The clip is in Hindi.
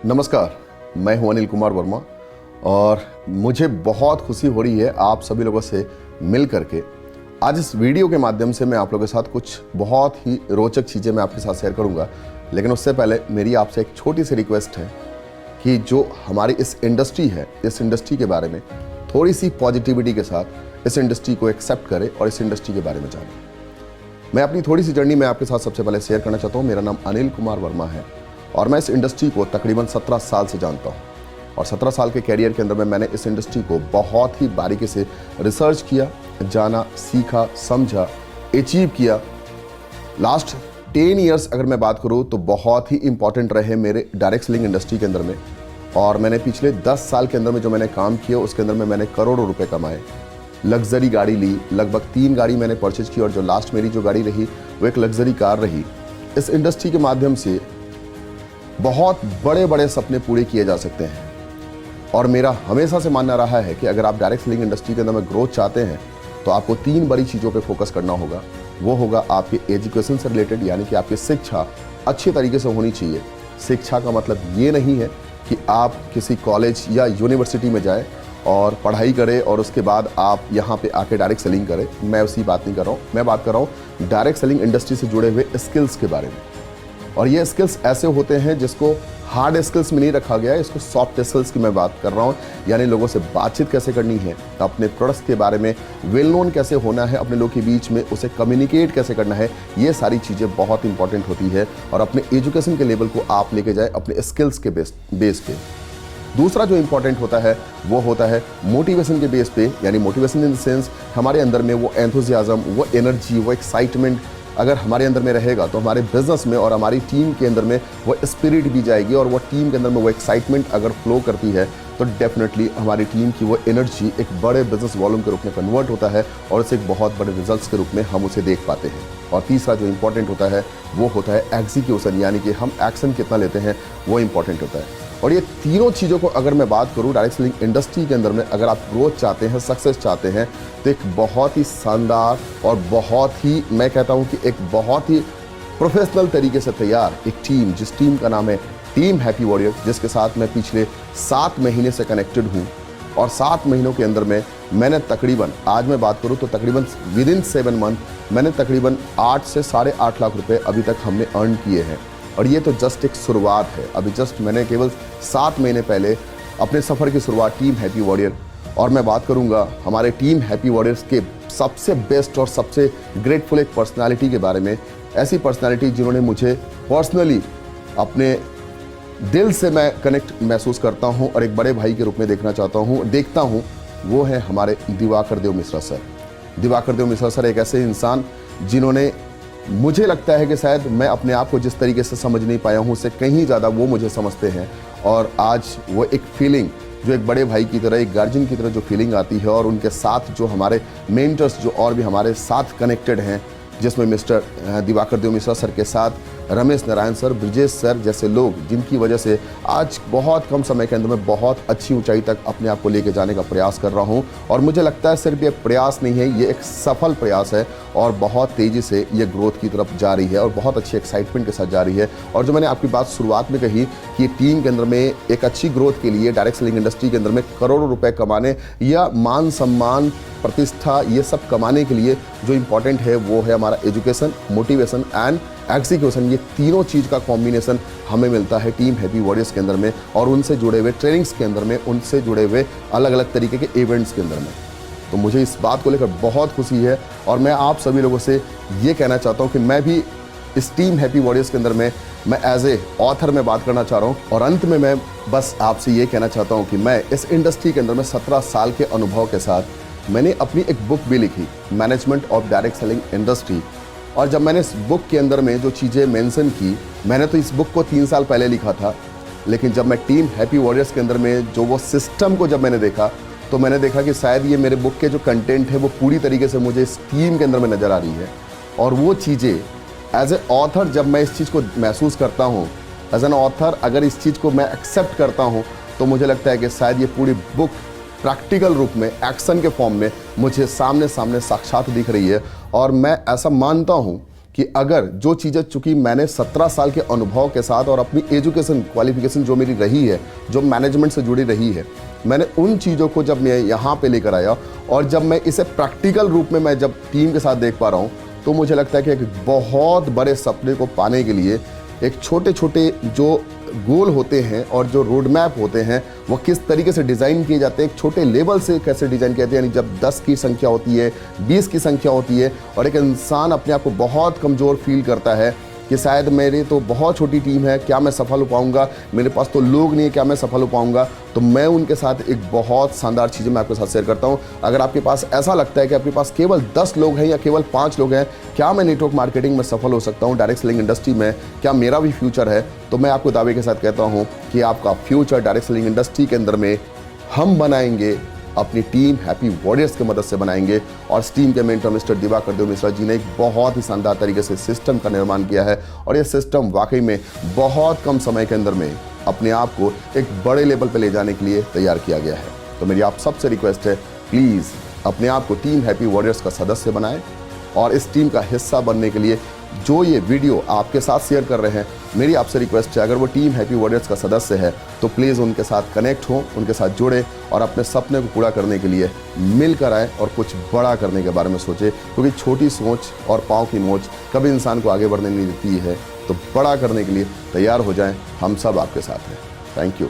नमस्कार, मैं हूं अनिल कुमार वर्मा और मुझे बहुत खुशी हो रही है आप सभी लोगों से मिल करके। आज इस वीडियो के माध्यम से मैं आप लोगों के साथ कुछ बहुत ही रोचक चीज़ें मैं आपके साथ शेयर करूंगा, लेकिन उससे पहले मेरी आपसे एक छोटी सी रिक्वेस्ट है कि जो हमारी इस इंडस्ट्री है, इस इंडस्ट्री के बारे में थोड़ी सी पॉजिटिविटी के साथ इस इंडस्ट्री को एक्सेप्ट करें और इस इंडस्ट्री के बारे में जानें। मैं अपनी थोड़ी सी जर्नी में आपके साथ सबसे पहले शेयर करना चाहता हूँ। मेरा नाम अनिल कुमार वर्मा है और मैं इस इंडस्ट्री को तकरीबन 17 साल से जानता हूँ और 17 साल के कैरियर के अंदर में मैंने इस इंडस्ट्री को बहुत ही बारीकी से रिसर्च किया, जाना, सीखा, समझा, अचीव किया। लास्ट 10 ईयर्स अगर मैं बात करूँ तो बहुत ही इंपॉर्टेंट रहे मेरे डायरेक्ट सेलिंग इंडस्ट्री के अंदर में, और मैंने पिछले 10 साल के अंदर में जो मैंने काम किया उसके अंदर में मैंने करोड़ों रुपए कमाए। लग्जरी गाड़ी ली, लगभग 3 गाड़ी मैंने परचेज की और जो लास्ट मेरी जो गाड़ी रही वो एक लग्जरी कार रही। इस इंडस्ट्री के माध्यम से बहुत बड़े बड़े सपने पूरे किए जा सकते हैं और मेरा हमेशा से मानना रहा है कि अगर आप डायरेक्ट सेलिंग इंडस्ट्री के अंदर में ग्रोथ चाहते हैं तो आपको 3 बड़ी चीज़ों पे फोकस करना होगा। वो होगा आपके एजुकेशन से रिलेटेड, यानी कि आपकी शिक्षा अच्छी तरीके से होनी चाहिए। शिक्षा का मतलब ये नहीं है कि आप किसी कॉलेज या यूनिवर्सिटी में जाएं और पढ़ाई करें और उसके बाद आप यहाँ पे आके डायरेक्ट सेलिंग करें। मैं उसी बात नहीं कर रहा हूँ, मैं बात कर रहा हूँ डायरेक्ट सेलिंग इंडस्ट्री से जुड़े हुए स्किल्स के बारे में। और ये स्किल्स ऐसे होते हैं जिसको हार्ड स्किल्स में नहीं रखा गया है, इसको सॉफ्ट स्किल्स की मैं बात कर रहा हूँ। यानी लोगों से बातचीत कैसे करनी है, अपने प्रोडक्ट्स के बारे में वेल नोन कैसे होना है, अपने लोगों के बीच में उसे कम्युनिकेट कैसे करना है, ये सारी चीज़ें बहुत इंपॉर्टेंट होती है और अपने एजुकेशन के लेवल को आप लेके जाए अपने स्किल्स के बेस पे। दूसरा जो इंपॉर्टेंट होता है वो होता है मोटिवेशन के बेस पे, यानी मोटिवेशन इन द सेंस हमारे अंदर में वो एंथुजियाज्म, वो एनर्जी, वो एक्साइटमेंट अगर हमारे अंदर में रहेगा तो हमारे बिजनेस में और हमारी टीम के अंदर में वो स्पिरिट भी जाएगी और वो टीम के अंदर में वो एक्साइटमेंट अगर फ्लो करती है तो डेफिनेटली हमारी टीम की वो एनर्जी एक बड़े बिजनेस वॉल्यूम के रूप में कन्वर्ट होता है और उसे एक बहुत बड़े रिजल्ट्स के रूप में हम उसे देख पाते हैं। और तीसरा जो इंपॉर्टेंट होता है वो होता है एग्जीक्यूशन, यानी कि हम एक्शन कितना लेते हैं वो इंपॉर्टेंट होता है। और ये तीनों चीज़ों को अगर मैं बात करूँ डायरेक्ट सेलिंग इंडस्ट्री के अंदर में, अगर आप ग्रोथ चाहते हैं, सक्सेस चाहते हैं, तो एक बहुत ही शानदार और बहुत ही, मैं कहता हूँ कि एक बहुत ही प्रोफेशनल तरीके से तैयार एक टीम, जिस टीम का नाम है टीम हैप्पी वॉरियर, जिसके साथ मैं पिछले 7 महीने से कनेक्टेड हूँ। और 7 महीनों के अंदर में मैंने तकरीबन, आज मैं बात करूँ तो तकरीबन विदिन 7 मंथ मैंने तकरीबन 8 से 8.5 लाख रुपए अभी तक हमने अर्न किए हैं। और ये तो जस्ट एक शुरुआत है, अभी जस्ट मैंने केवल 7 महीने पहले अपने सफ़र की शुरुआत टीम हैप्पी वॉरियर, और मैं बात करूंगा हमारे टीम हैप्पी वॉरियर्स के सबसे बेस्ट और सबसे ग्रेटफुल एक पर्सनालिटी के बारे में। ऐसी पर्सनालिटी जिन्होंने मुझे पर्सनली अपने दिल से मैं कनेक्ट महसूस करता हूं और एक बड़े भाई के रूप में देखता हूं, वो है हमारे दिवाकर देव मिश्रा सर। दिवाकर देव मिश्रा सर एक ऐसे इंसान जिन्होंने, मुझे लगता है कि शायद मैं अपने आप को जिस तरीके से समझ नहीं पाया हूँ उससे कहीं ज़्यादा वो मुझे समझते हैं। और आज वो एक फीलिंग जो एक बड़े भाई की तरह, एक गार्जियन की तरह जो फीलिंग आती है, और उनके साथ जो हमारे मेंटर्स जो और भी हमारे साथ कनेक्टेड हैं, जिसमें मिस्टर दिवाकर देव मिश्रा सर के साथ रमेश नारायण सर, ब्रिजेश सर जैसे लोग, जिनकी वजह से आज बहुत कम समय के अंदर में बहुत अच्छी ऊंचाई तक अपने आप को लेके जाने का प्रयास कर रहा हूं। और मुझे लगता है सिर्फ ये प्रयास नहीं है, ये एक सफल प्रयास है और बहुत तेज़ी से ये ग्रोथ की तरफ जा रही है और बहुत अच्छी एक्साइटमेंट के साथ जा रही है। और जो मैंने आपकी बात शुरुआत में कही कि टीम के अंदर में एक अच्छी ग्रोथ के लिए, डायरेक्ट सेलिंग इंडस्ट्री के अंदर में करोड़ों रुपये कमाने या मान सम्मान, प्रतिष्ठा, ये सब कमाने के लिए जो इम्पोर्टेंट है वो है हमारा एजुकेशन, मोटिवेशन एंड एग्जीक्यूशन। ये तीनों चीज़ का कॉम्बिनेशन हमें मिलता है टीम हैप्पी वॉरियर्स के अंदर में और उनसे जुड़े हुए ट्रेनिंग्स के अंदर में, उनसे जुड़े हुए अलग अलग तरीके के इवेंट्स के अंदर में। तो मुझे इस बात को लेकर बहुत खुशी है और मैं आप सभी लोगों से ये कहना चाहता हूँ कि मैं भी इस टीम हैप्पी वॉरियर्स के अंदर में मैं एज ए ऑथर में बात करना चाह रहा हूँ। और अंत में मैं बस आपसे ये कहना चाहता हूँ कि मैं इस इंडस्ट्री के अंदर में 17 साल के अनुभव के साथ मैंने अपनी एक बुक भी लिखी, management of direct selling industry. और जब मैंने इस बुक के अंदर में जो चीज़ें मेंशन की, मैंने तो इस बुक को 3 साल पहले लिखा था, लेकिन जब मैं टीम हैप्पी वॉरियर्स के अंदर में जो वो सिस्टम को जब मैंने देखा तो मैंने देखा कि शायद ये मेरे बुक के जो कंटेंट है वो पूरी तरीके से मुझे इस टीम के अंदर में नज़र आ रही है। और वो चीज़ें एज ए ऑथर जब मैं इस चीज़ को महसूस करता हूँ, एज एन ऑथर अगर इस चीज़ को मैं एक्सेप्ट करता हूँ, तो मुझे लगता है कि शायद ये पूरी बुक प्रैक्टिकल रूप में, एक्शन के फॉर्म में मुझे सामने सामने साक्षात दिख रही है। और मैं ऐसा मानता हूँ कि अगर जो चीज़ें चूंकि मैंने 17 साल के अनुभव के साथ और अपनी एजुकेशन क्वालिफिकेशन जो मेरी रही है, जो मैनेजमेंट से जुड़ी रही है, मैंने उन चीज़ों को जब मैं यहाँ पे लेकर आया और जब मैं इसे प्रैक्टिकल रूप में मैं जब टीम के साथ देख पा रहा हूँ, तो मुझे लगता है कि एक बहुत बड़े सपने को पाने के लिए एक छोटे छोटे जो गोल होते हैं और जो रोड मैप होते हैं वो किस तरीके से डिज़ाइन किए जाते हैं, एक छोटे लेवल से कैसे डिज़ाइन किए जाते हैं। यानी जब 10 की संख्या होती है, 20 की संख्या होती है और एक इंसान अपने आप को बहुत कमज़ोर फील करता है कि शायद मेरी तो बहुत छोटी टीम है, क्या मैं सफल हो पाऊंगा, मेरे पास तो लोग नहीं है, क्या मैं सफल हो पाऊंगा, तो मैं उनके साथ एक बहुत शानदार चीज़ें मैं आपके साथ शेयर करता हूं। अगर आपके पास ऐसा लगता है कि आपके पास केवल 10 लोग हैं या केवल 5 लोग हैं, क्या मैं नेटवर्क मार्केटिंग में सफल हो सकता हूं, डायरेक्ट सेलिंग इंडस्ट्री में क्या मेरा भी फ्यूचर है, तो मैं आपको दावे के साथ कहता हूँ कि आपका फ्यूचर डायरेक्ट सेलिंग इंडस्ट्री के अंदर में हम बनाएंगे, अपनी टीम हैप्पी वॉरियर्स की मदद से बनाएंगे। और इस टीम के मेंटर मिस्टर दिवाकर देव मिश्रा जी ने एक बहुत ही शानदार तरीके से सिस्टम का निर्माण किया है और ये सिस्टम वाकई में बहुत कम समय के अंदर में अपने आप को एक बड़े लेवल पर ले जाने के लिए तैयार किया गया है। तो मेरी आप सबसे रिक्वेस्ट है, प्लीज़ अपने आप को टीम हैप्पी वॉरियर्स का सदस्य बनाएं और इस टीम का हिस्सा बनने के लिए जो ये वीडियो आपके साथ शेयर कर रहे हैं, मेरी आपसे रिक्वेस्ट है, अगर वो टीम हैप्पी वॉरियर्स का सदस्य है तो प्लीज़ उनके साथ कनेक्ट हो, उनके साथ जुड़े और अपने सपने को पूरा करने के लिए मिलकर आए और कुछ बड़ा करने के बारे में सोचे, क्योंकि छोटी सोच और पाँव की मोच कभी इंसान को आगे बढ़ने नहीं देती है। तो बड़ा करने के लिए तैयार हो जाएं, हम सब आपके साथ हैं। Thank you.